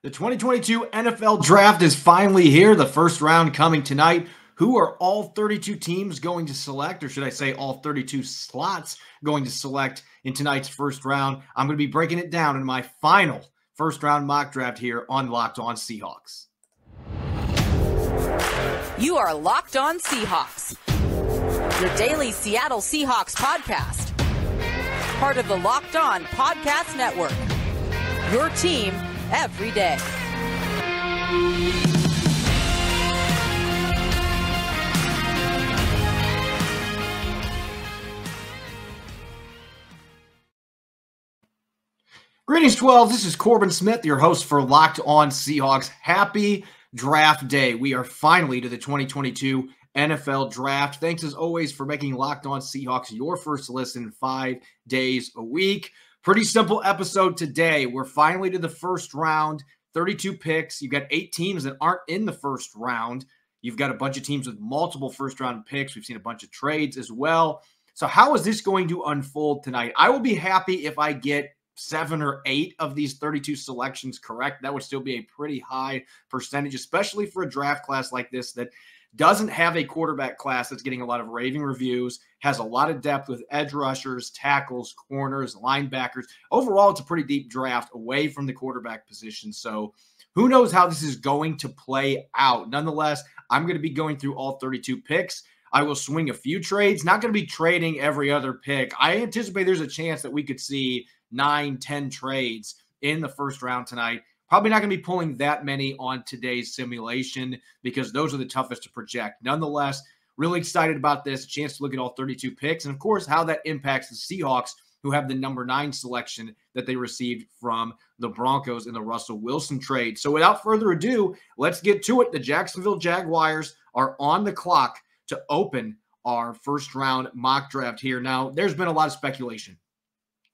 The 2022 NFL Draft is finally here. The first round coming tonight. Who are all 32 teams going to select, or should I say all 32 slots going to select in tonight's first round? I'm going to be breaking it down in my final first round mock draft here on Locked On Seahawks. You are Locked On Seahawks, your daily Seattle Seahawks podcast. Part of the Locked On Podcast Network, your team every day. Greetings, 12. This is Corbin Smith, your host for Locked On Seahawks. Happy draft day. We are finally to the 2022 NFL Draft. Thanks, as always, for making Locked On Seahawks your first listen 5 days a week. Pretty simple episode today. We're finally to the first round, 32 picks. You've got 8 teams that aren't in the first round. You've got a bunch of teams with multiple first-round picks. We've seen a bunch of trades as well. So how is this going to unfold tonight? I will be happy if I get 7 or 8 of these 32 selections correct. That would still be a pretty high percentage, especially for a draft class like this that doesn't have a quarterback class that's getting a lot of raving reviews, has a lot of depth with edge rushers, tackles, corners, linebackers. Overall, it's a pretty deep draft away from the quarterback position. So who knows how this is going to play out. Nonetheless, I'm going to be going through all 32 picks. I will swing a few trades, not going to be trading every other pick. I anticipate there's a chance that we could see 9, 10 trades in the first round tonight. Probably not going to be pulling that many on today's simulation because those are the toughest to project. Nonetheless, really excited about this, a chance to look at all 32 picks and, of course, how that impacts the Seahawks, who have the number 9 selection that they received from the Broncos in the Russell Wilson trade. So without further ado, let's get to it. The Jacksonville Jaguars are on the clock to open our first round mock draft here. Now, there's been a lot of speculation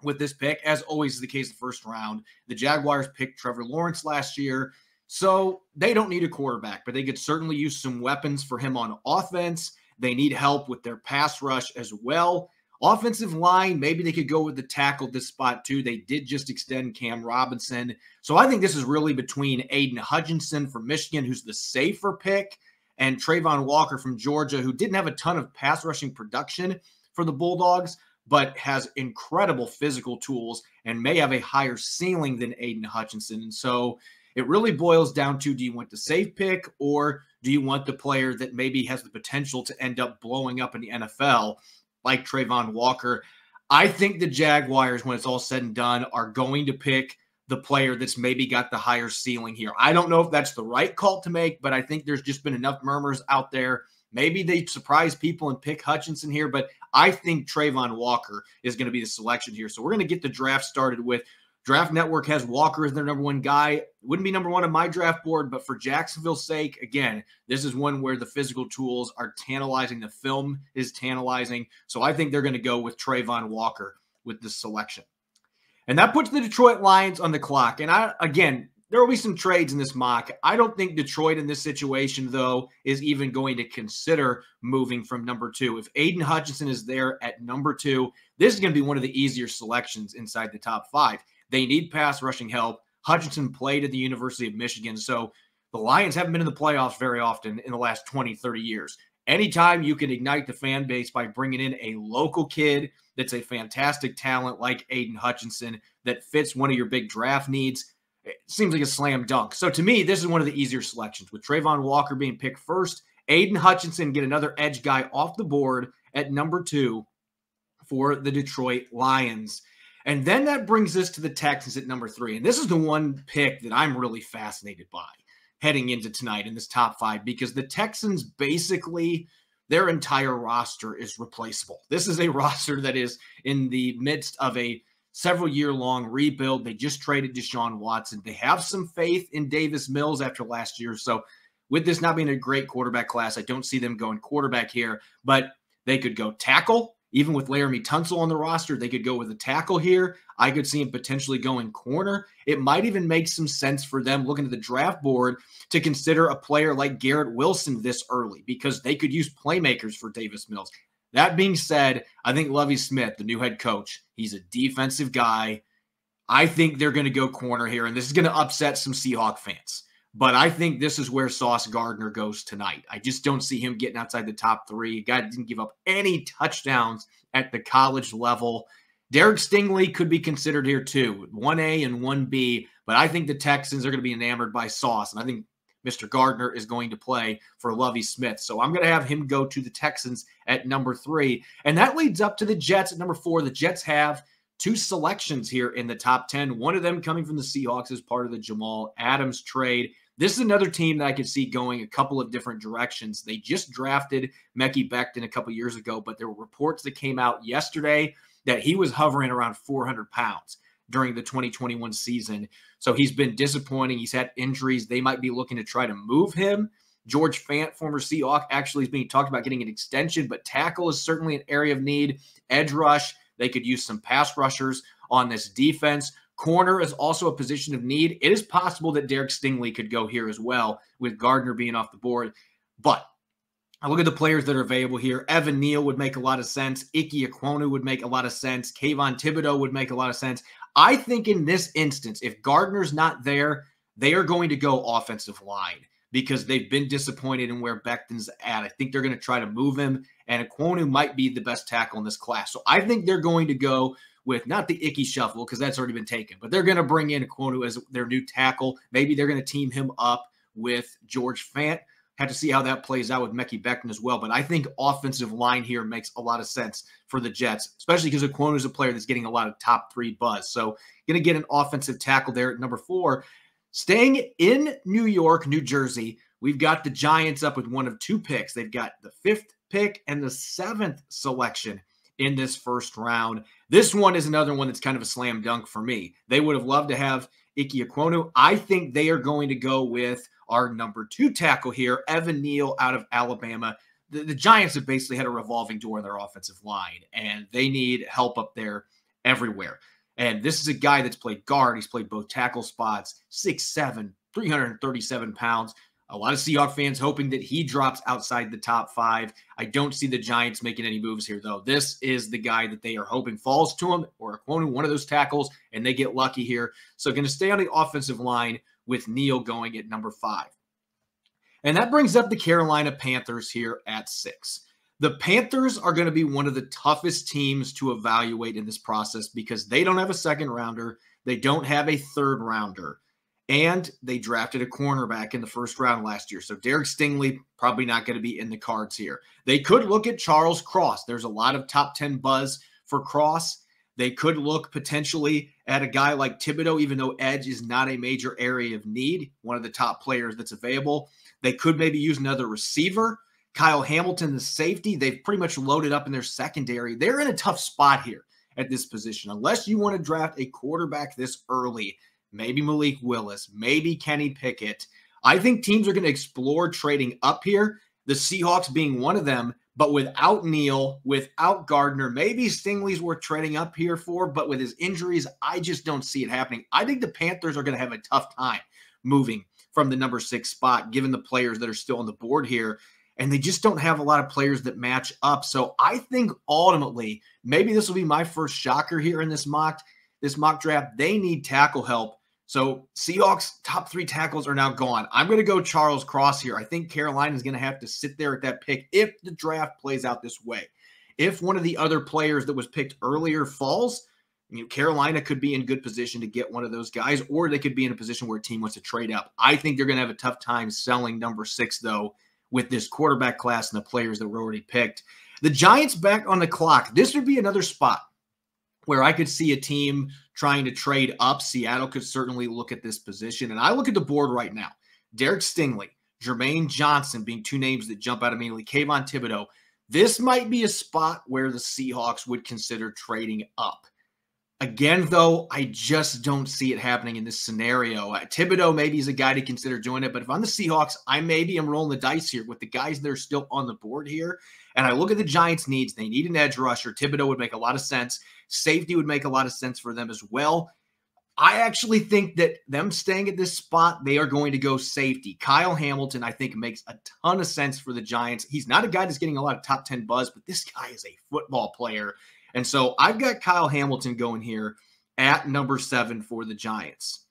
with this pick, as always is the case the first round. The Jaguars picked Trevor Lawrence last year, so they don't need a quarterback, but they could certainly use some weapons for him on offense. They need help with their pass rush as well. Offensive line, maybe they could go with the tackle this spot too. They did just extend Cam Robinson. So I think this is really between Aiden Hutchinson from Michigan, who's the safer pick, and Trayvon Walker from Georgia, who didn't have a ton of pass rushing production for the Bulldogs, but has incredible physical tools and may have a higher ceiling than Aiden Hutchinson. And so it really boils down to, do you want the safe pick or do you want the player that maybe has the potential to end up blowing up in the NFL like Trayvon Walker? I think the Jaguars, when it's all said and done, are going to pick the player that's maybe got the higher ceiling here. I don't know if that's the right call to make, but I think there's just been enough murmurs out there. Maybe they surprise people and pick Hutchinson here, but I think Trayvon Walker is going to be the selection here. So we're going to get the draft started with Draft Network has Walker as their number 1 guy. Wouldn't be number 1 on my draft board, but for Jacksonville's sake, again, this is one where the physical tools are tantalizing. The film is tantalizing. So I think they're going to go with Trayvon Walker with this selection. And that puts the Detroit Lions on the clock. And again, there will be some trades in this mock. I don't think Detroit in this situation, though, is even going to consider moving from number 2. If Aiden Hutchinson is there at number 2, this is going to be one of the easier selections inside the top 5. They need pass rushing help. Hutchinson played at the University of Michigan, so the Lions haven't been in the playoffs very often in the last 20, 30 years. Anytime you can ignite the fan base by bringing in a local kid that's a fantastic talent like Aiden Hutchinson that fits one of your big draft needs, it seems like a slam dunk. So to me, this is one of the easier selections. With Trayvon Walker being picked first, Aiden Hutchinson get another edge guy off the board at number 2 for the Detroit Lions. And then that brings us to the Texans at number 3. And this is the one pick that I'm really fascinated by heading into tonight in this top 5, because the Texans basically, their entire roster is replaceable. This is a roster that is in the midst of a several-year-long rebuild. They just traded Deshaun Watson. They have some faith in Davis Mills after last year. So with this not being a great quarterback class, I don't see them going quarterback here, but they could go tackle. Even with Laramie Tunsil on the roster, they could go with a tackle here. I could see him potentially going corner. It might even make some sense for them looking at the draft board to consider a player like Garrett Wilson this early, because they could use playmakers for Davis Mills. That being said, I think Lovie Smith, the new head coach, he's a defensive guy. I think they're going to go corner here, and this is going to upset some Seahawk fans. But I think this is where Sauce Gardner goes tonight. I just don't see him getting outside the top three. A guy didn't give up any touchdowns at the college level. Derek Stingley could be considered here too, 1A and 1B. But I think the Texans are going to be enamored by Sauce, and I think Mr. Gardner is going to play for Lovie Smith. So I'm going to have him go to the Texans at number 3. And that leads up to the Jets at number 4. The Jets have 2 selections here in the top 10. One of them coming from the Seahawks as part of the Jamal Adams trade. This is another team that I could see going a couple of different directions. They just drafted Mekhi Becton a couple years ago, but there were reports that came out yesterday that he was hovering around 400 pounds during the 2021 season. So he's been disappointing. He's had injuries. They might be looking to try to move him. George Fant, former Seahawk, actually is being talked about getting an extension, but tackle is certainly an area of need. Edge rush, they could use some pass rushers on this defense. Corner is also a position of need. It is possible that Derek Stingley could go here as well, with Gardner being off the board. But I look at the players that are available here. Evan Neal would make a lot of sense. Ike Ekwonu would make a lot of sense. Kayvon Thibodeau would make a lot of sense. I think in this instance, if Gardner's not there, they are going to go offensive line because they've been disappointed in where Becton's at. I think they're going to try to move him, and Ekwonu might be the best tackle in this class. So I think they're going to go with not the Icky shuffle because that's already been taken, but they're going to bring in Ekwonu as their new tackle. Maybe they're going to team him up with George Fant. Have to see how that plays out with Mekhi Becton as well. But I think offensive line here makes a lot of sense for the Jets, especially because Ekwonu is a player that's getting a lot of top 3 buzz. So going to get an offensive tackle there at number 4. Staying in New York, New Jersey, we've got the Giants up with one of 2 picks. They've got the 5th pick and the 7th selection in this first round. This one is another one that's kind of a slam dunk for me. They would have loved to have Ike Ekwonu. I think they are going to go with our number 2 tackle here, Evan Neal out of Alabama. The Giants have basically had a revolving door in their offensive line, and they need help up there everywhere. And this is a guy that's played guard. He's played both tackle spots, 6'7", 337 pounds. A lot of Seahawks fans hoping that he drops outside the top 5. I don't see the Giants making any moves here, though. This is the guy that they are hoping falls to him, or Ekwonu, one of those tackles, and they get lucky here. So going to stay on the offensive line with Neal going at number 5. And that brings up the Carolina Panthers here at 6. The Panthers are going to be one of the toughest teams to evaluate in this process because they don't have a second rounder. They don't have a third rounder. And they drafted a cornerback in the first round last year. So Derek Stingley probably not going to be in the cards here. They could look at Charles Cross. There's a lot of top 10 buzz for Cross. They could look potentially at a guy like Thibodeau, even though edge is not a major area of need, one of the top players that's available. They could maybe use another receiver. Kyle Hamilton, the safety, they've pretty much loaded up in their secondary. They're in a tough spot here at this position. Unless you want to draft a quarterback this early, maybe Malik Willis, maybe Kenny Pickett. I think teams are going to explore trading up here, the Seahawks being one of them, but without Neal, without Gardner. Maybe Stingley's worth trading up here for, but with his injuries, I just don't see it happening. I think the Panthers are going to have a tough time moving from the number 6 spot, given the players that are still on the board here, and they just don't have a lot of players that match up. So I think ultimately, maybe this will be my first shocker here in this mock draft. They need tackle help. So Seahawks top 3 tackles are now gone. I'm going to go Charles Cross here. I think Carolina is going to have to sit there at that pick if the draft plays out this way. If one of the other players that was picked earlier falls, Carolina could be in good position to get one of those guys, or they could be in a position where a team wants to trade up. I think they're going to have a tough time selling number 6, though, with this quarterback class and the players that were already picked. The Giants back on the clock. This would be another spot where I could see a team trying to trade up. Seattle could certainly look at this position. And I look at the board right now. Derek Stingley, Jermaine Johnson being 2 names that jump out immediately. Kayvon Thibodeau. This might be a spot where the Seahawks would consider trading up. Again, though, I just don't see it happening in this scenario. Thibodeau maybe is a guy to consider joining it, but if I'm the Seahawks, I maybe am rolling the dice here with the guys that are still on the board here. And I look at the Giants' needs. They need an edge rusher. Thibodeau would make a lot of sense. Safety would make a lot of sense for them as well. I actually think that them staying at this spot, they are going to go safety. Kyle Hamilton, I think, makes a ton of sense for the Giants. He's not a guy that's getting a lot of top 10 buzz, but this guy is a football player. And so I've got Kyle Hamilton going here at number 7 for the Giants.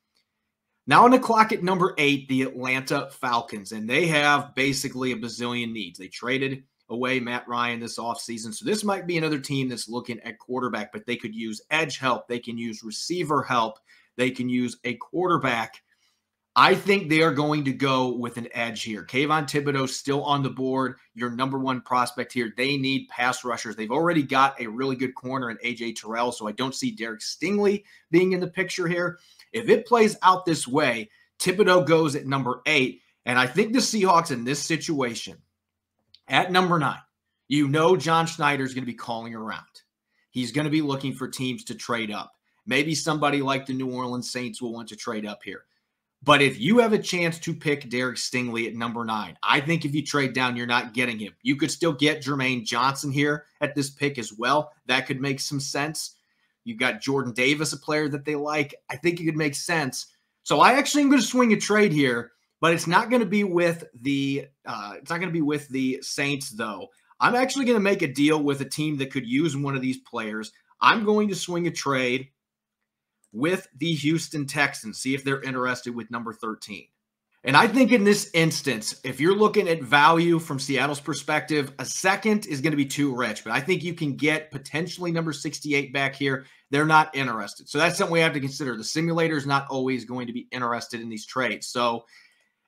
Now on the clock at number 8, the Atlanta Falcons, and they have basically a bazillion needs. They traded away Matt Ryan this offseason, so this might be another team that's looking at quarterback, but they could use edge help. They can use receiver help. They can use a quarterback. I think they are going to go with an edge here. Kayvon Thibodeau still on the board, your number 1 prospect here. They need pass rushers. They've already got a really good corner in A.J. Terrell, so I don't see Derek Stingley being in the picture here. If it plays out this way, Thibodeau goes at number 8, and I think the Seahawks in this situation, at number 9, you know John Schneider is going to be calling around. He's going to be looking for teams to trade up. Maybe somebody like the New Orleans Saints will want to trade up here. But if you have a chance to pick Derek Stingley at number 9, I think if you trade down, you're not getting him. You could still get Jermaine Johnson here at this pick as well. That could make some sense. You've got Jordan Davis, a player that they like. I think it could make sense. So I actually am going to swing a trade here, but it's not going to be with the Saints though. I'm actually going to make a deal with a team that could use one of these players. I'm going to swing a trade with the Houston Texans, see if they're interested with number 13. And I think in this instance, if you're looking at value from Seattle's perspective, a second is going to be too rich. But I think you can get potentially number 68 back here. They're not interested. So that's something we have to consider. The simulator is not always going to be interested in these trades. So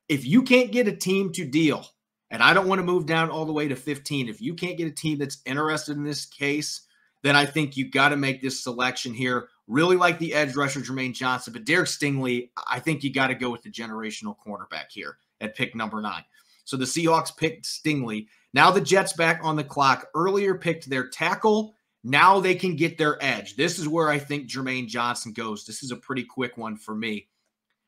if you can't get a team to deal, and I don't want to move down all the way to 15, if you can't get a team that's interested in this case, then I think you got to make this selection here. Really like the edge rusher, Jermaine Johnson, but Derek Stingley, I think you got to go with the generational cornerback here at pick number 9. So the Seahawks picked Stingley. Now the Jets back on the clock. Earlier picked their tackle. Now they can get their edge. This is where I think Jermaine Johnson goes. This is a pretty quick one for me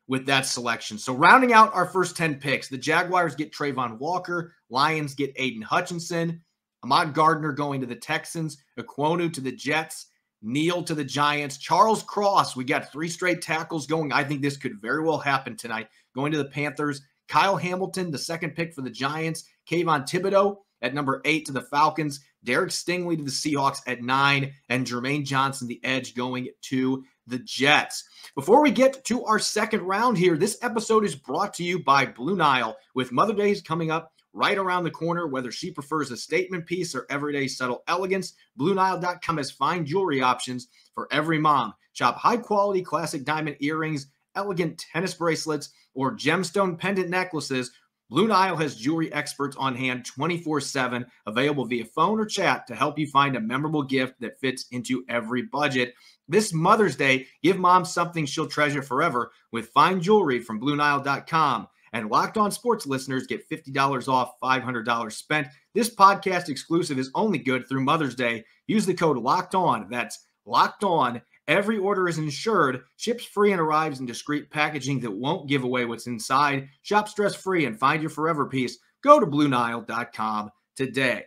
with that selection. So rounding out our first 10 picks, the Jaguars get Trayvon Walker. Lions get Aiden Hutchinson. Ahmad Gardner going to the Texans. Ekwonu to the Jets. Neal to the Giants. Charles Cross, we got 3 straight tackles going. I think this could very well happen tonight. Going to the Panthers. Kyle Hamilton, the second pick for the Giants. Kayvon Thibodeau at number 8 to the Falcons. Derek Stingley to the Seahawks at 9. And Jermaine Johnson, the edge, going to the Jets. Before we get to our second round here, this episode is brought to you by Blue Nile. With Mother's Day coming up right around the corner, whether she prefers a statement piece or everyday subtle elegance, BlueNile.com has fine jewelry options for every mom. Shop high-quality classic diamond earrings, elegant tennis bracelets, or gemstone pendant necklaces. Blue Nile has jewelry experts on hand 24/7, available via phone or chat to help you find a memorable gift that fits into every budget. This Mother's Day, give mom something she'll treasure forever with fine jewelry from BlueNile.com. And Locked On Sports listeners get $50 off $500 spent. This podcast exclusive is only good through Mother's Day. Use the code Locked On. That's Locked On. Every order is insured, ships free, and arrives in discreet packaging that won't give away what's inside. Shop stress-free and find your forever piece. Go to BlueNile.com today.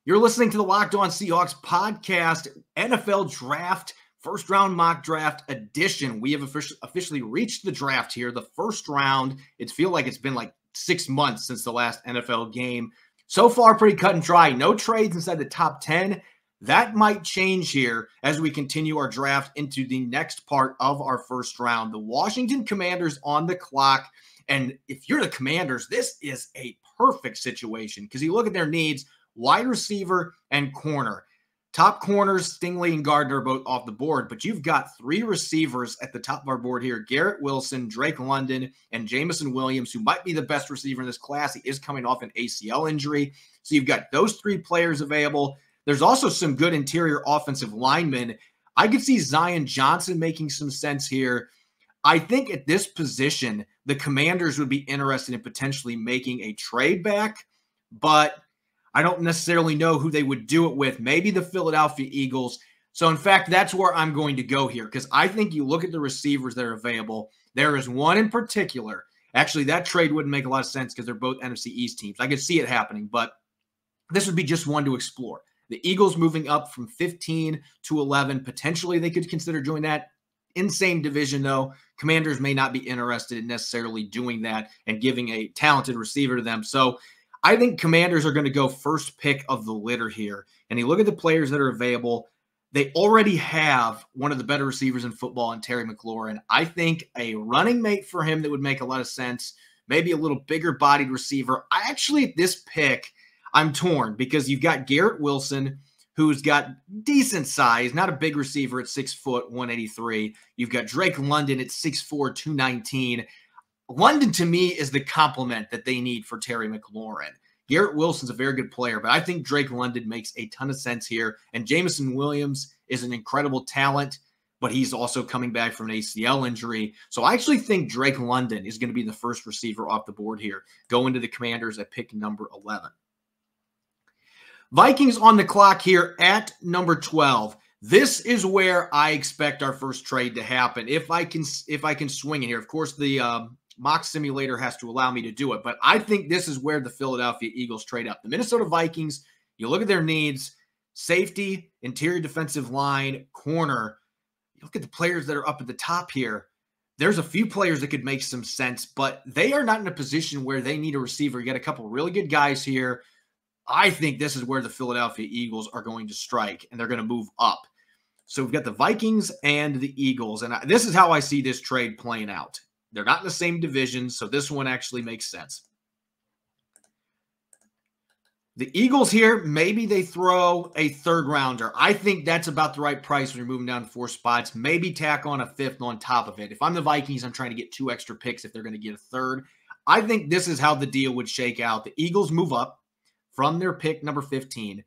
You're listening to the Locked On Seahawks podcast, NFL Draft, first round mock draft edition. We have officially reached the draft here. The first round, it feels like it's been like 6 months since the last NFL game. So far, pretty cut and dry. No trades inside the top 10. That might change here as we continue our draft into the next part of our first round. The Washington Commanders on the clock. And if you're the Commanders, this is a perfect situation because you look at their needs, wide receiver and corner. Top corners, Stingley and Gardner, both off the board, but you've got 3 receivers at the top of our board here. Garrett Wilson, Drake London, and Jameson Williams, who might be the best receiver in this class. He is coming off an ACL injury. So you've got those 3 players available. There's also some good interior offensive linemen. I could see Zion Johnson making some sense here. I think at this position, the Commanders would be interested in potentially making a trade back, but I don't necessarily know who they would do it with. Maybe the Philadelphia Eagles. So, in fact, that's where I'm going to go here because I think you look at the receivers that are available. There is one in particular. Actually, that trade wouldn't make a lot of sense because they're both NFC East teams. I could see it happening, but this would be just one to explore. The Eagles moving up from 15 to 11. Potentially, they could consider doing that. Insane division, though. Commanders may not be interested in necessarily doing that and giving a talented receiver to them. So, I think Commanders are going to go first pick of the litter here. And you look at the players that are available. They already have one of the better receivers in football in Terry McLaurin. I think a running mate for him that would make a lot of sense, maybe a little bigger bodied receiver. I actually, at this pick, I'm torn because you've got Garrett Wilson, who's got decent size, not a big receiver at 6 foot, 183. You've got Drake London at 6'4", 219. London, to me, is the complement that they need for Terry McLaurin. Garrett Wilson's a very good player, but I think Drake London makes a ton of sense here. And Jameson Williams is an incredible talent, but he's also coming back from an ACL injury. So I actually think Drake London is going to be the first receiver off the board here, going to the Commanders at pick number 11. Vikings on the clock here at number 12. This is where I expect our first trade to happen. If I can swing it here. Of course, the mock simulator has to allow me to do it, but I think this is where the Philadelphia Eagles trade up. The Minnesota Vikings, you look at their needs, safety, interior defensive line, corner. You look at the players that are up at the top here. There's a few players that could make some sense, but they are not in a position where they need a receiver. You got a couple really good guys here. I think this is where the Philadelphia Eagles are going to strike, and they're going to move up. So we've got the Vikings and the Eagles, and this is how I see this trade playing out. They're not in the same division, so this one actually makes sense. The Eagles here, maybe they throw a third rounder. I think that's about the right price when you're moving down 4 spots. Maybe tack on a 5th on top of it. If I'm the Vikings, I'm trying to get 2 extra picks if they're going to get a third. I think this is how the deal would shake out. The Eagles move up from their pick number 15.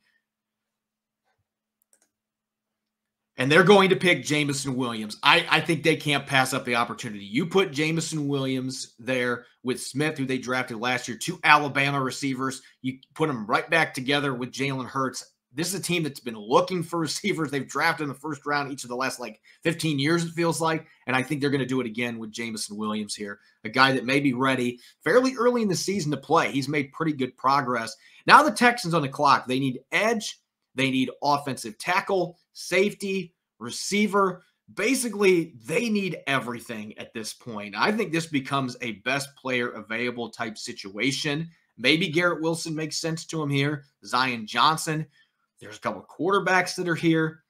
And they're going to pick Jameson Williams. I think they can't pass up the opportunity. You put Jameson Williams there with Smith, who they drafted last year, 2 Alabama receivers. You put them right back together with Jalen Hurts. This is a team that's been looking for receivers. They've drafted in the first round each of the last 15 years, it feels like. And I think they're going to do it again with Jameson Williams here, a guy that may be ready fairly early in the season to play. He's made pretty good progress. Now the Texans on the clock. They need edge. They need offensive tackle, safety, receiver. Basically, they need everything at this point. I think this becomes a best player available type situation. Maybe Garrett Wilson makes sense to him here. Zion Johnson. There's a couple of quarterbacks that are here.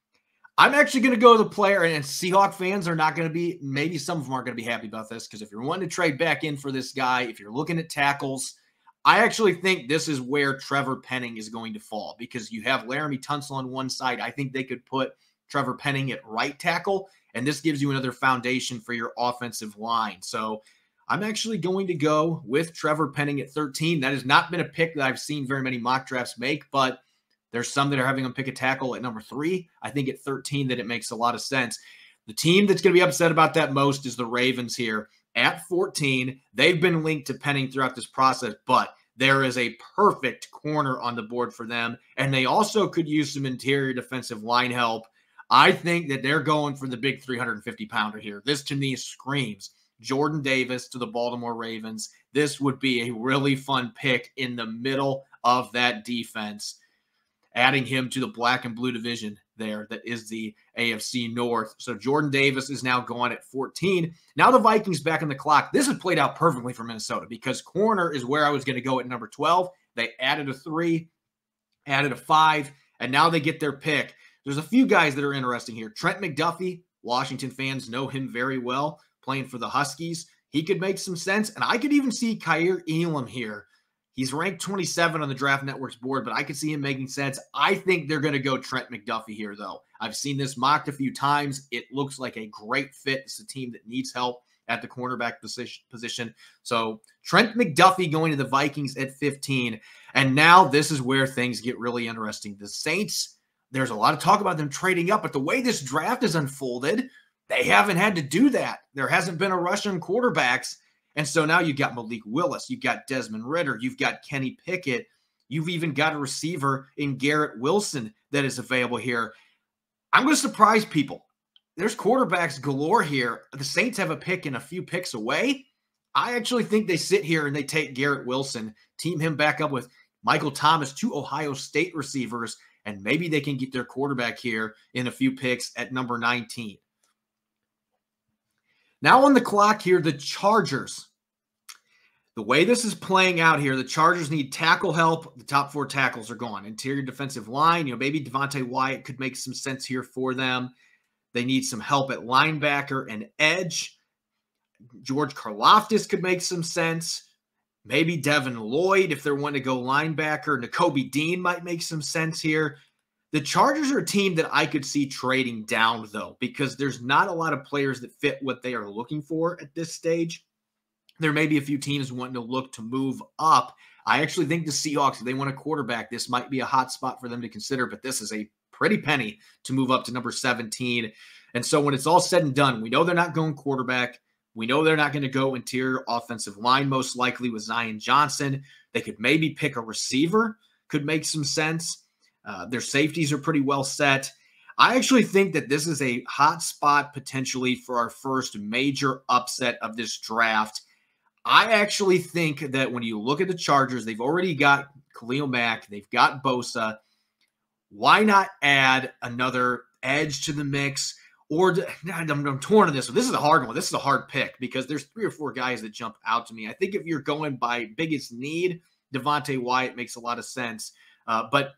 I'm actually going to go to the player, and Seahawks fans are not going to be, maybe some of them aren't going to be happy about this, because if you're wanting to trade back in for this guy, if you're looking at tackles, I actually think this is where Trevor Penning is going to fall, because you have Laramie Tunsil on one side. I think they could put Trevor Penning at right tackle, and this gives you another foundation for your offensive line. So I'm actually going to go with Trevor Penning at 13. That has not been a pick that I've seen very many mock drafts make, but there's some that are having him pick a tackle at number 3. I think at 13 that it makes a lot of sense. The team that's going to be upset about that most is the Ravens here at 14. They've been linked to Penning throughout this process, but there is a perfect corner on the board for them, and they also could use some interior defensive line help. I think that they're going for the big 350-pounder here. This, to me, screams Jordan Davis to the Baltimore Ravens. This would be a really fun pick in the middle of that defense, adding him to the black and blue division there that is the AFC North. So Jordan Davis is now gone at 14. Now the Vikings back on the clock. This has played out perfectly for Minnesota because corner is where I was going to go at number 12. They added a 3, added a 5, and now they get their pick. There's a few guys that are interesting here. Trent McDuffie, Washington fans know him very well, playing for the Huskies. He could make some sense, and I could even see Kaiir Elam here. He's ranked 27 on the Draft Network's board, but I could see him making sense. I think they're going to go Trent McDuffie here, though. I've seen this mocked a few times. It looks like a great fit. It's a team that needs help at the cornerback position. So Trent McDuffie going to the Vikings at 15. And now this is where things get really interesting. The Saints, there's a lot of talk about them trading up, but the way this draft is unfolded, they haven't had to do that. There hasn't been a rush on quarterbacks. And so now you've got Malik Willis, you've got Desmond Ridder, you've got Kenny Pickett, you've even got a receiver in Garrett Wilson that is available here. I'm going to surprise people. There's quarterbacks galore here. The Saints have a pick and a few picks away. I actually think they sit here and they take Garrett Wilson, team him back up with Michael Thomas, 2 Ohio State receivers, and maybe they can get their quarterback here in a few picks at number 19. Now on the clock here, the Chargers. The way this is playing out here, the Chargers need tackle help. The top 4 tackles are gone. Interior defensive line, maybe Devontae Wyatt could make some sense here for them. They need some help at linebacker and edge. George Karlaftis could make some sense. Maybe Devin Lloyd, if they're wanting to go linebacker. Nakobe Dean might make some sense here. The Chargers are a team that I could see trading down, though, because there's not a lot of players that fit what they are looking for at this stage. There may be a few teams wanting to look to move up. I actually think the Seahawks, if they want a quarterback, this might be a hot spot for them to consider, but this is a pretty penny to move up to number 17. And so when it's all said and done, we know they're not going quarterback. We know they're not going to go interior offensive line, most likely with Zion Johnson. They could maybe pick a receiver, could make some sense. Their safeties are pretty well set. I actually think that this is a hot spot potentially for our first major upset of this draft. I actually think that when you look at the Chargers, they've already got Khalil Mack, they've got Bosa. Why not add another edge to the mix? Or I'm torn on this one. This is a hard one. This is a hard pick because there's 3 or 4 guys that jump out to me. I think if you're going by biggest need, Devontae Wyatt makes a lot of sense. But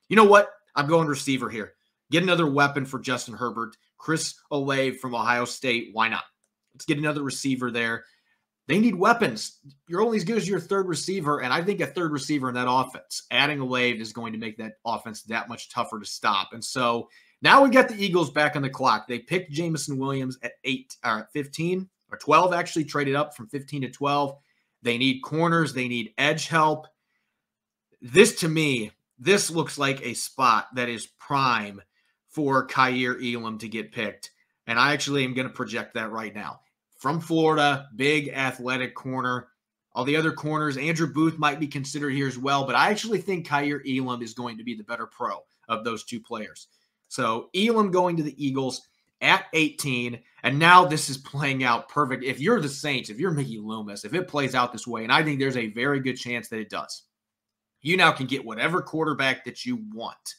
you know what? I'm going receiver here. Get another weapon for Justin Herbert. Chris Olave from Ohio State. Why not? Let's get another receiver there. They need weapons. You're only as good as your third receiver, and I think a third receiver in that offense, adding Olave is going to make that offense that much tougher to stop. And so now we got the Eagles back on the clock. They picked Jameson Williams at 15 or 12, actually traded up from 15 to 12. They need corners. They need edge help. This, to me, this looks like a spot that is prime for Kaiir Elam to get picked. And I actually am going to project that right now. From Florida, big athletic corner. All the other corners, Andrew Booth might be considered here as well, but I actually think Kaiir Elam is going to be the better pro of those 2 players. So Elam going to the Eagles at 18, and now this is playing out perfect. If you're the Saints, if you're Mickey Loomis, if it plays out this way, and I think there's a very good chance that it does, you now can get whatever quarterback that you want.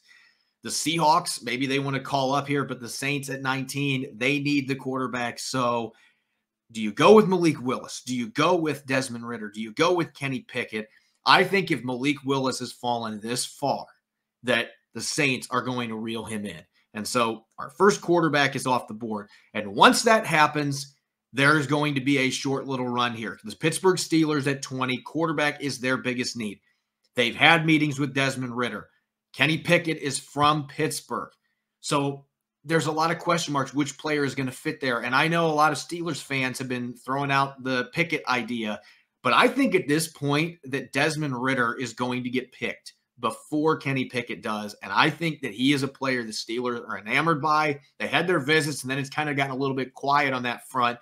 The Seahawks, maybe they want to call up here, but the Saints at 19, they need the quarterback. So do you go with Malik Willis? Do you go with Desmond Ridder? Do you go with Kenny Pickett? I think if Malik Willis has fallen this far, that the Saints are going to reel him in. And so our first quarterback is off the board. And once that happens, there's going to be a short little run here. The Pittsburgh Steelers at 20, quarterback is their biggest need. They've had meetings with Desmond Ridder. Kenny Pickett is from Pittsburgh. So there's a lot of question marks which player is going to fit there. And I know a lot of Steelers fans have been throwing out the Pickett idea, but I think at this point that Desmond Ridder is going to get picked before Kenny Pickett does. And I think that he is a player the Steelers are enamored by. They had their visits, and then it's kind of gotten a little bit quiet on that front.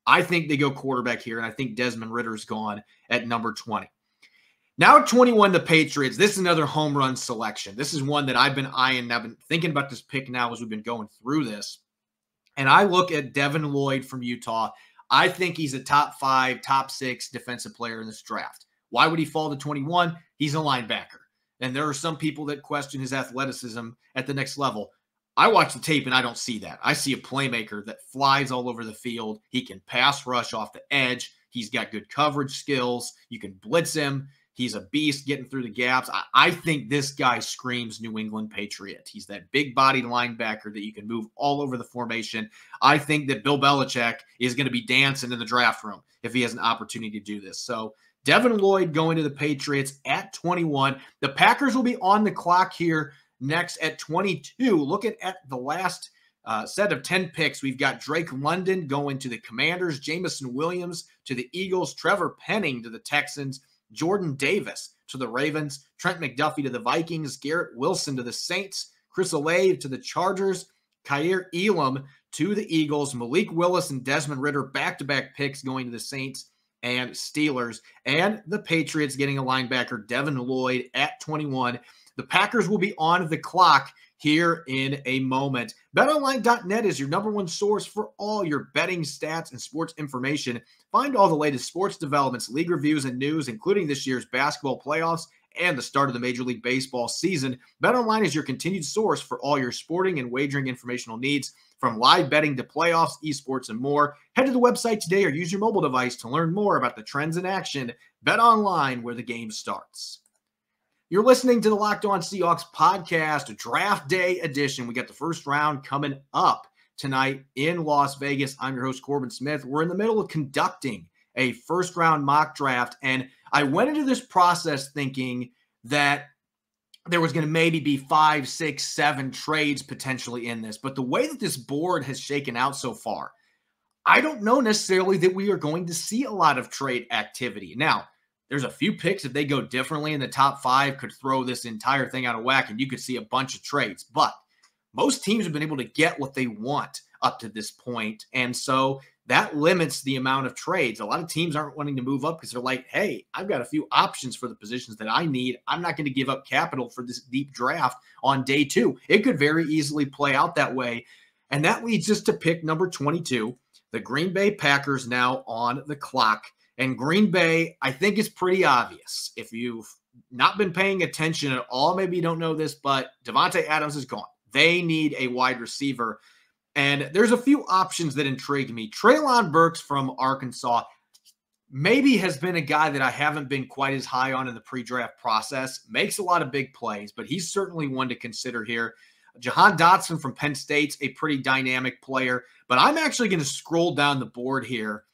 I think they go quarterback here, and I think Desmond Ridder is gone at number 20. Now at 21, the Patriots. This is another home run selection. This is one that I've been eyeing. I've been thinking about this pick now as we've been going through this. And I look at Devin Lloyd from Utah. I think he's a top 5, top 6 defensive player in this draft. Why would he fall to 21? He's a linebacker. And there are some people that question his athleticism at the next level. I watch the tape and I don't see that. I see a playmaker that flies all over the field. He can pass rush off the edge. He's got good coverage skills. You can blitz him. He's a beast getting through the gaps. I think this guy screams New England Patriot. He's that big-bodied linebacker that you can move all over the formation. I think that Bill Belichick is going to be dancing in the draft room if he has an opportunity to do this. So Devin Lloyd going to the Patriots at 21. The Packers will be on the clock here next at 22. Looking at the last set of 10 picks, we've got Drake London going to the Commanders, Jameson Williams to the Eagles, Trevor Penning to the Texans, Jordan Davis to the Ravens, Trent McDuffie to the Vikings, Garrett Wilson to the Saints, Chris Olave to the Chargers, Kaiir Elam to the Eagles, Malik Willis and Desmond Ridder back-to-back picks going to the Saints and Steelers, and the Patriots getting a linebacker, Devin Lloyd at 21. The Packers will be on the clock here in a moment. BetOnline.net is your #1 source for all your betting stats and sports information. Find all the latest sports developments, league reviews, and news, including this year's basketball playoffs and the start of the Major League Baseball season, BetOnline is your continued source for all your sporting and wagering informational needs, from live betting to playoffs, esports, and more. Head to the website today or use your mobile device to learn more about the trends in action. BetOnline, where the game starts. You're listening to the Locked On Seahawks podcast, draft day edition. We got the first round coming up tonight in Las Vegas. I'm your host, Corbin Smith. We're in the middle of conducting a first round mock draft, and I went into this process thinking that there was going to maybe be 5, 6, 7 trades potentially in this. But the way that this board has shaken out so far, I don't know necessarily that we are going to see a lot of trade activity. Now, there's a few picks, if they go differently in the top 5, could throw this entire thing out of whack, and you could see a bunch of trades. But most teams have been able to get what they want up to this point, and so that limits the amount of trades. A lot of teams aren't wanting to move up because they're like, hey, I've got a few options for the positions that I need. I'm not going to give up capital for this deep draft on day 2. It could very easily play out that way, and that leads us to pick number 22, the Green Bay Packers now on the clock. And Green Bay, I think, is pretty obvious. If you've not been paying attention at all, maybe you don't know this, but Davante Adams is gone. They need a wide receiver. And there's a few options that intrigue me. Treylon Burks from Arkansas maybe has been a guy that I haven't been quite as high on in the pre-draft process. Makes a lot of big plays, but he's certainly one to consider here. Jahan Dotson from Penn State's a pretty dynamic player. But I'm actually going to scroll down the board here,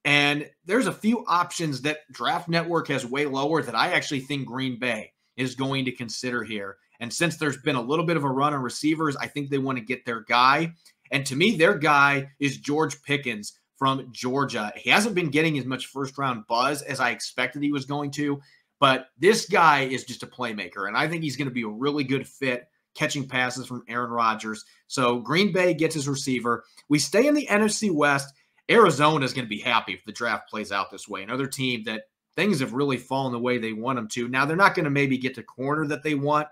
and there's a few options that Draft Network has way lower that I actually think Green Bay is going to consider here. And since there's been a little bit of a run on receivers, I think they want to get their guy. And to me, their guy is George Pickens from Georgia. He hasn't been getting as much first-round buzz as I expected he was going to, but this guy is just a playmaker, and I think he's going to be a really good fit catching passes from Aaron Rodgers. So Green Bay gets his receiver. We stay in the NFC West. Arizona is going to be happy if the draft plays out this way. Another team that things have really fallen the way they want them to. Now, they're not going to maybe get the corner that they want.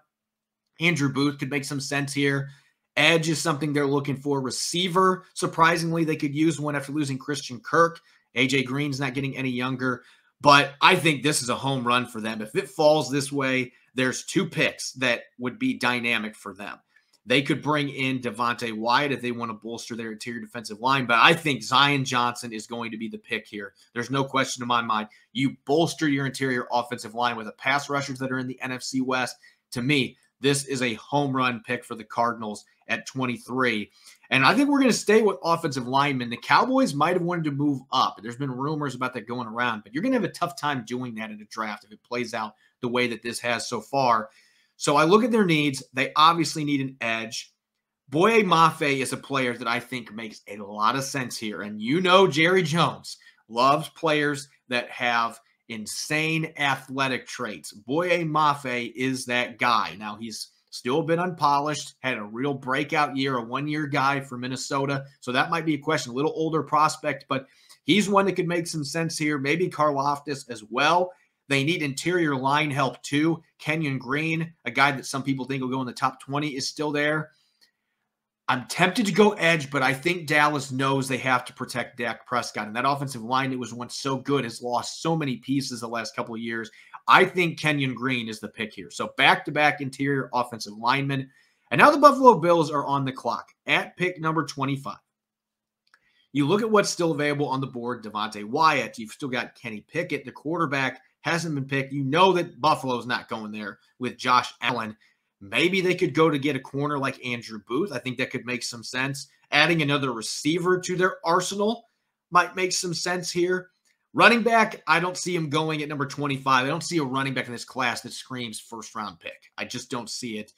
Andrew Booth could make some sense here. Edge is something they're looking for. Receiver, surprisingly, they could use one after losing Christian Kirk. A.J. Green's not getting any younger. But I think this is a home run for them. If it falls this way, there's 2 picks that would be dynamic for them. They could bring in Devontae Wyatt if they want to bolster their interior defensive line, but I think Zion Johnson is going to be the pick here. There's no question in my mind. You bolster your interior offensive line with the pass rushers that are in the NFC West. To me, this is a home run pick for the Cardinals at 23. And I think we're going to stay with offensive linemen. The Cowboys might have wanted to move up. There's been rumors about that going around, but you're going to have a tough time doing that in a draft if it plays out the way that this has so far. So I look at their needs. They obviously need an edge. Boye Mafe is a player that I think makes a lot of sense here. And you know Jerry Jones loves players that have insane athletic traits. Boye Mafe is that guy. Now, he's still a bit unpolished, had a real breakout year, a 1-year guy for Minnesota. So that might be a question, a little older prospect, but he's one that could make some sense here. Maybe Karlaftis as well. They need interior line help too. Kenyon Green, a guy that some people think will go in the top 20, is still there. I'm tempted to go edge, but I think Dallas knows they have to protect Dak Prescott. And that offensive line that was once so good has lost so many pieces the last couple of years. I think Kenyon Green is the pick here. So back-to-back interior offensive linemen. And now the Buffalo Bills are on the clock at pick number 25. You look at what's still available on the board. Devontae Wyatt. You've still got Kenny Pickett, the quarterback. Hasn't been picked. You know that Buffalo's not going there with Josh Allen. Maybe they could go to get a corner like Andrew Booth. I think that could make some sense. Adding another receiver to their arsenal might make some sense here. Running back, I don't see him going at number 25. I don't see a running back in this class that screams first-round pick. I just don't see it.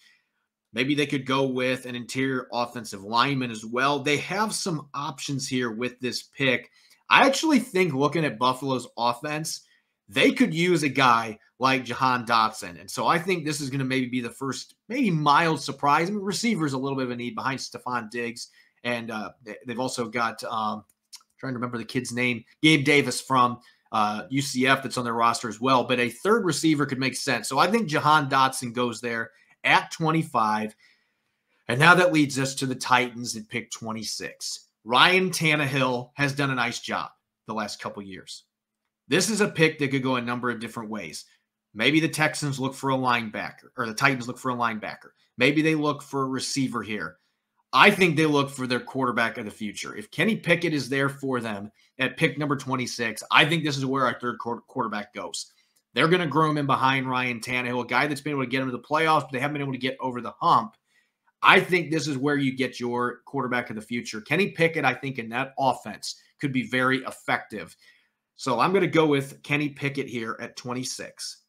Maybe they could go with an interior offensive lineman as well. They have some options here with this pick. I actually think looking at Buffalo's offense, they could use a guy like Jahan Dotson. And so I think this is going to maybe be the first, maybe mild surprise. I mean, receivers a little bit of a need behind Stephon Diggs. And they've also got, trying to remember the kid's name, Gabe Davis from UCF that's on their roster as well. But a third receiver could make sense. So I think Jahan Dotson goes there at 25. And now that leads us to the Titans at pick 26. Ryan Tannehill has done a nice job the last couple years. This is a pick that could go a number of different ways. Maybe the Texans look for a linebacker, or the Titans look for a linebacker. Maybe they look for a receiver here. I think they look for their quarterback of the future. If Kenny Pickett is there for them at pick number 26, I think this is where our third quarterback goes. They're going to groom him behind Ryan Tannehill, a guy that's been able to get him to the playoffs, but they haven't been able to get over the hump. I think this is where you get your quarterback of the future. Kenny Pickett, I think, in that offense could be very effective. So I'm going to go with Kenny Pickett here at 26.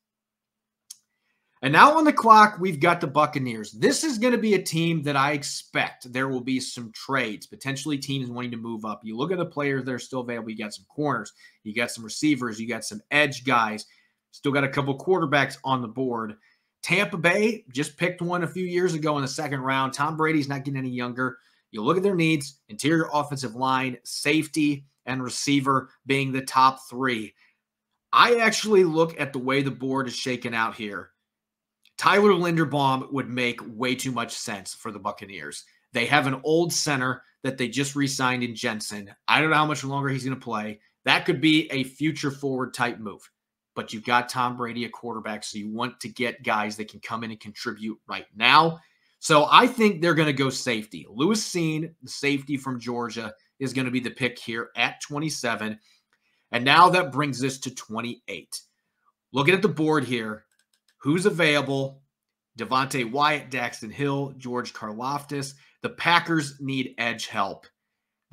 And now on the clock, we've got the Buccaneers. This is going to be a team that I expect there will be some trades, potentially teams wanting to move up. You look at the players that are still available. You got some corners. You got some receivers. You got some edge guys. Still got a couple quarterbacks on the board. Tampa Bay just picked one a few years ago in the second round. Tom Brady's not getting any younger. You look at their needs, interior offensive line, safety, and receiver being the top three. I actually look at the way the board is shaken out here. Tyler Linderbaum would make way too much sense for the Buccaneers. They have an old center that they just re-signed in Jensen. I don't know how much longer he's going to play. That could be a future forward type move. But you've got Tom Brady at quarterback, so you want to get guys that can come in and contribute right now. So I think they're going to go safety. Lewis Cine, the safety from Georgia, is going to be the pick here at 27. And now that brings us to 28. Looking at the board here, who's available? Devontae Wyatt, Daxton Hill, George Karlaftis. The Packers need edge help.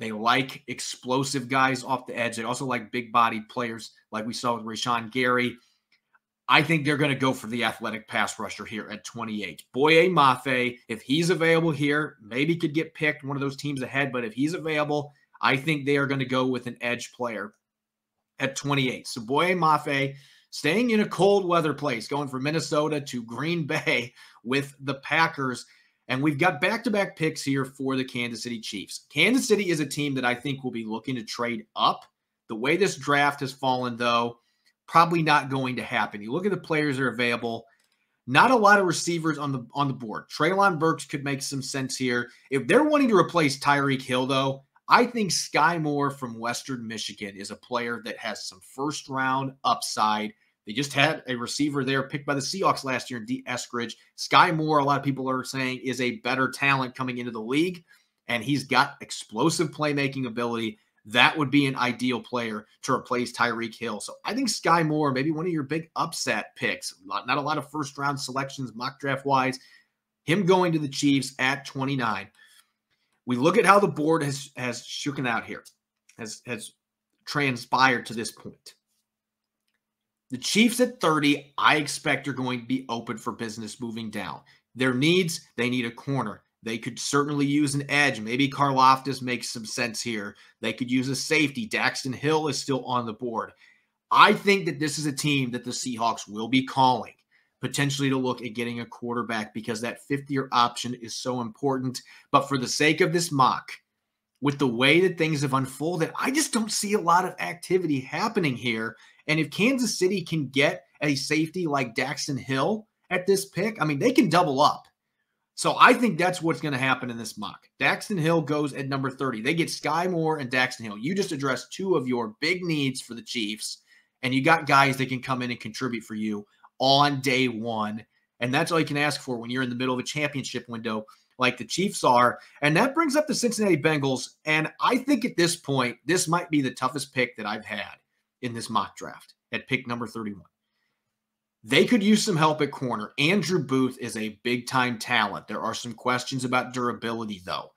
They like explosive guys off the edge. They also like big-bodied players like we saw with Rashawn Gary. I think they're going to go for the athletic pass rusher here at 28. Boye Mafe, if he's available here, maybe could get picked, one of those teams ahead, but if he's available, I think they are going to go with an edge player at 28. So Boye Mafe, staying in a cold weather place, going from Minnesota to Green Bay with the Packers. And we've got back-to-back picks here for the Kansas City Chiefs. Kansas City is a team that I think will be looking to trade up. The way this draft has fallen, though, probably not going to happen. You look at the players that are available, not a lot of receivers on the board. Treylon Burks could make some sense here. If they're wanting to replace Tyreek Hill, though, I think Skye Moore from Western Michigan is a player that has some first-round upside. They just had a receiver there picked by the Seahawks last year in D. Eskridge. Skye Moore, a lot of people are saying, is a better talent coming into the league, and he's got explosive playmaking ability. That would be an ideal player to replace Tyreek Hill. So I think Skye Moore, maybe one of your big upset picks. Not a lot of first-round selections, mock draft-wise. Him going to the Chiefs at 29. We look at how the board has shooken out here, has transpired to this point. The Chiefs at 30, I expect are going to be open for business moving down. Their needs, they need a corner. They could certainly use an edge. Maybe Karlaftis makes some sense here. They could use a safety. Daxton Hill is still on the board. I think that this is a team that the Seahawks will be calling, potentially to look at getting a quarterback because that fifth-year option is so important. But for the sake of this mock, with the way that things have unfolded, I just don't see a lot of activity happening here. And if Kansas City can get a safety like Daxton Hill at this pick, I mean, they can double up. So I think that's what's going to happen in this mock. Daxton Hill goes at number 30. They get Skye Moore and Daxton Hill. You just addressed two of your big needs for the Chiefs, and you got guys that can come in and contribute for you on day one. And that's all you can ask for when you're in the middle of a championship window like the Chiefs are. And that brings up the Cincinnati Bengals. And I think at this point, this might be the toughest pick that I've had in this mock draft at pick number 31. They could use some help at corner. Andrew Booth is a big-time talent. There are some questions about durability, though.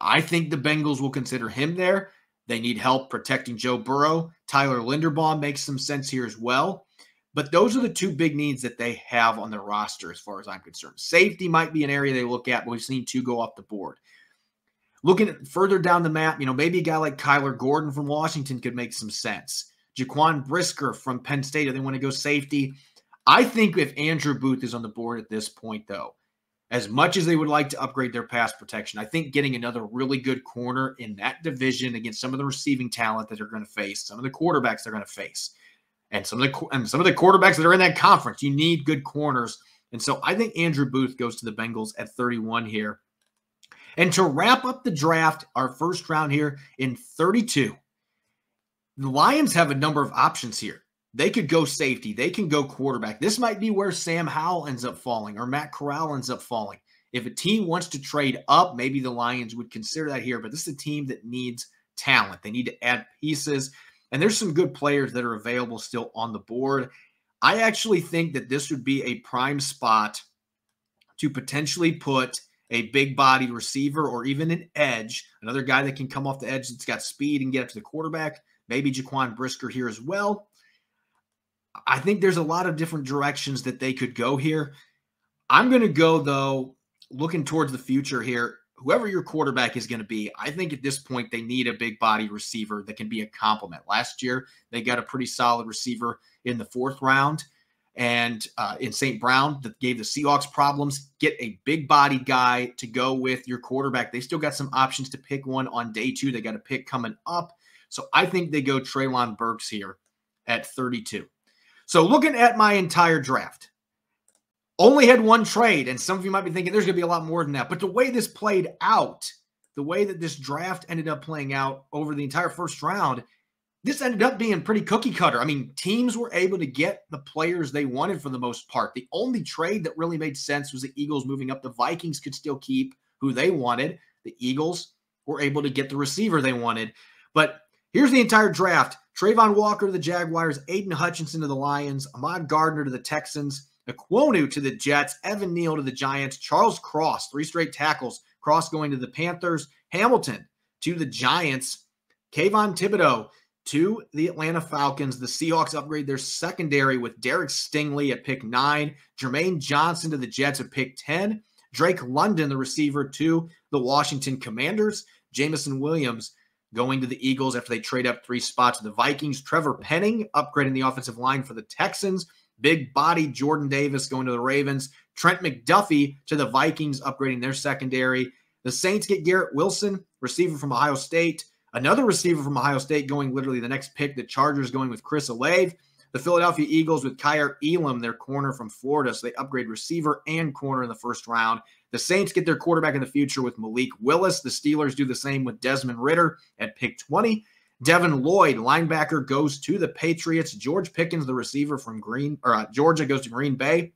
I think the Bengals will consider him there. They need help protecting Joe Burrow. Tyler Linderbaum makes some sense here as well. But those are the two big needs that they have on their roster as far as I'm concerned. Safety might be an area they look at, but we've seen two go off the board. Looking at further down the map, maybe a guy like Kyler Gordon from Washington could make some sense. Jaquan Brisker from Penn State, if they want to go safety. I think if Andrew Booth is on the board at this point, though, as much as they would like to upgrade their pass protection, I think getting another really good corner in that division against some of the receiving talent that they're going to face, some of the quarterbacks they're going to face, and some of the quarterbacks that are in that conference, you need good corners. And so I think Andrew Booth goes to the Bengals at 31 here. And to wrap up the draft, our first round here in 32, the Lions have a number of options here. they could go safety. They can go quarterback. This might be where Sam Howell ends up falling or Matt Corral ends up falling. If a team wants to trade up, maybe the Lions would consider that here, but this is a team that needs talent. They need to add pieces, and there's some good players that are available still on the board. I actually think that this would be a prime spot to potentially put a big-bodied receiver or even an edge, another guy that can come off the edge that's got speed and get up to the quarterback, maybe Jaquan Brisker here as well. I think there's a lot of different directions that they could go here. I'm going to go, though, looking towards the future here, whoever your quarterback is going to be, I think at this point they need a big-bodied receiver that can be a complement. Last year, they got a pretty solid receiver in the 4th round, and in St. Brown that gave the Seahawks problems. Get a big-bodied guy to go with your quarterback. They still got some options to pick one on day 2. They got a pick coming up. So I think they go Treylon Burks here at 32. So looking at my entire draft, only had one trade, and some of you might be thinking there's going to be a lot more than that. But the way this played out, the way that this draft ended up playing out over the entire first round, this ended up being pretty cookie cutter. I mean, teams were able to get the players they wanted for the most part. The only trade that really made sense was the Eagles moving up. The Vikings could still keep who they wanted. The Eagles were able to get the receiver they wanted. But here's the entire draft. Trayvon Walker to the Jaguars, Aiden Hutchinson to the Lions, Ahmad Gardner to the Texans, Ekwonu to the Jets, Evan Neal to the Giants, Charles Cross, 3 straight tackles, Cross going to the Panthers, Hamilton to the Giants, Kayvon Thibodeau to the Atlanta Falcons. The Seahawks upgrade their secondary with Derek Stingley at pick 9, Jermaine Johnson to the Jets at pick 10, Drake London, the receiver, to the Washington Commanders, Jameson Williams going to the Eagles after they trade up 3 spots to the Vikings, Trevor Penning upgrading the offensive line for the Texans, big body Jordan Davis going to the Ravens, Trent McDuffie to the Vikings upgrading their secondary. The Saints get Garrett Wilson, receiver from Ohio State, another receiver from Ohio State going literally the next pick. The Chargers going with Chris Olave. The Philadelphia Eagles with Kyer Elam, their corner from Florida. So they upgrade receiver and corner in the first round. The Saints get their quarterback in the future with Malik Willis. The Steelers do the same with Desmond Ridder at pick 20. Devin Lloyd, linebacker, goes to the Patriots. George Pickens, the receiver from Georgia, goes to Green Bay.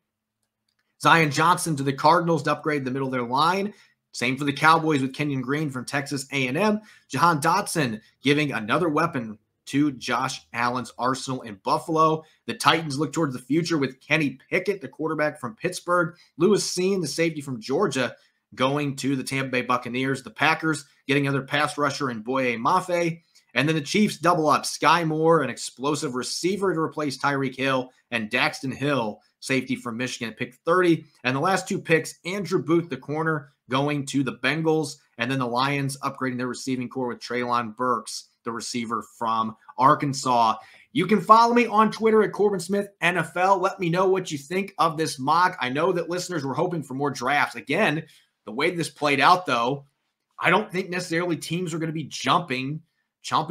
Zion Johnson to the Cardinals to upgrade the middle of their line. Same for the Cowboys with Kenyon Green from Texas A&M. Jahan Dotson giving another weapon to Josh Allen's arsenal in Buffalo. The Titans look towards the future with Kenny Pickett, the quarterback from Pittsburgh. Lewis Seen, the safety from Georgia, going to the Tampa Bay Buccaneers. The Packers getting another pass rusher in Boye Mafe. And then the Chiefs double up Skye Moore, an explosive receiver to replace Tyreek Hill, and Daxton Hill, safety from Michigan at pick 30. And the last 2 picks, Andrew Booth, the corner, going to the Bengals. And then the Lions upgrading their receiving core with Treylon Burks, the receiver from Arkansas. You can follow me on Twitter at Corbin Smith NFL. Let me know what you think of this mock. I know that listeners were hoping for more drafts. Again, the way this played out, though, I don't think necessarily teams are going to be chomping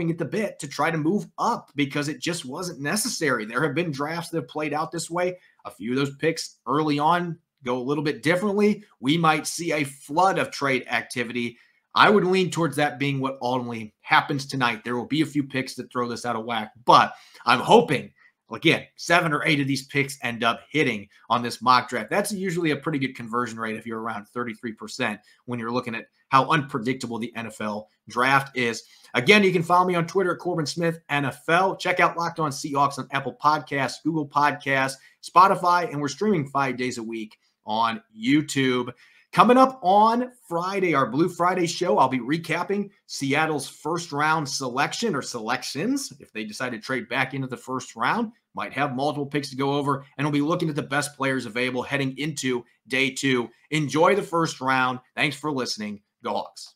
at the bit to try to move up because it just wasn't necessary. There have been drafts that have played out this way. A few of those picks early on go a little bit differently. We might see a flood of trade activity. I would lean towards that being what ultimately happens tonight. There will be a few picks that throw this out of whack, but I'm hoping, again, 7 or 8 of these picks end up hitting on this mock draft. That's usually a pretty good conversion rate if you're around 33% when you're looking at how unpredictable the NFL draft is. Again, you can follow me on Twitter at Corbin Smith NFL. Check out Locked On Seahawks on Apple Podcasts, Google Podcasts, Spotify, and we're streaming 5 days a week on YouTube. Coming up on Friday, our Blue Friday show, I'll be recapping Seattle's first round selection or selections. If they decide to trade back into the first round, might have multiple picks to go over, and we'll be looking at the best players available heading into day 2. Enjoy the first round. Thanks for listening. Go Hawks.